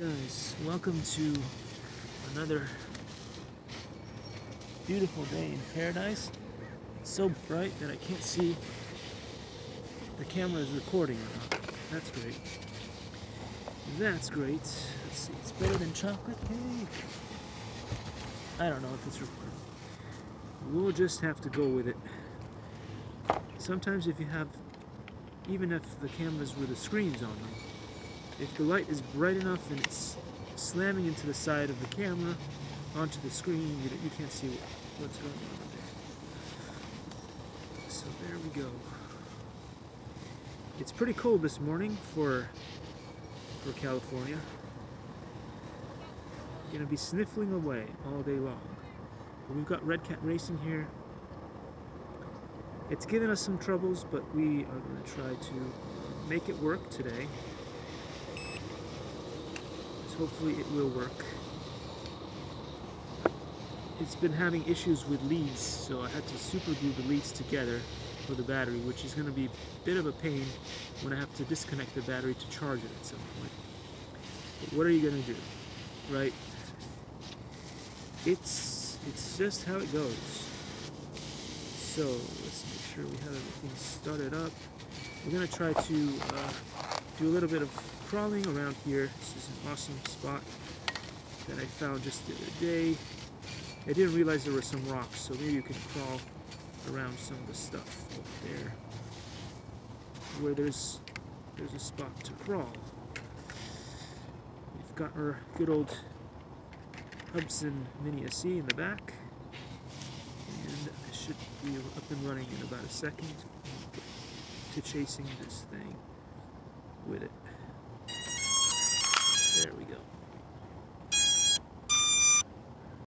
Guys, welcome to another beautiful day in paradise. It's so bright that I can't see the camera is recording or not. That's great. That's great. Let's see, it's better than chocolate cake. I don't know if it's recording. We'll just have to go with it. Sometimes if you have, even if the cameras with the screens on them, if the light is bright enough and it's slamming into the side of the camera onto the screen, you can't see what's going on there. So there we go. It's pretty cold this morning for California. Gonna be sniffling away all day long. But we've got Red Cat Racing here. It's given us some troubles, but we are going to try to make it work today. So hopefully it will work. It's been having issues with leads, so I had to super glue the leads together for the battery, which is going to be a bit of a pain when I have to disconnect the battery to charge it at some point. But what are you going to do, right? It's just how it goes. So let's make sure we have everything started up. We're going to try to do a little bit of crawling around here. This is an awesome spot that I found just the other day. I didn't realize there were some rocks, so maybe you can crawl around some of the stuff over there where there's a spot to crawl. We've got our good old Hubsan Mini SE in the back, and I should be up and running in about a second to chasing this thing with it. There we go.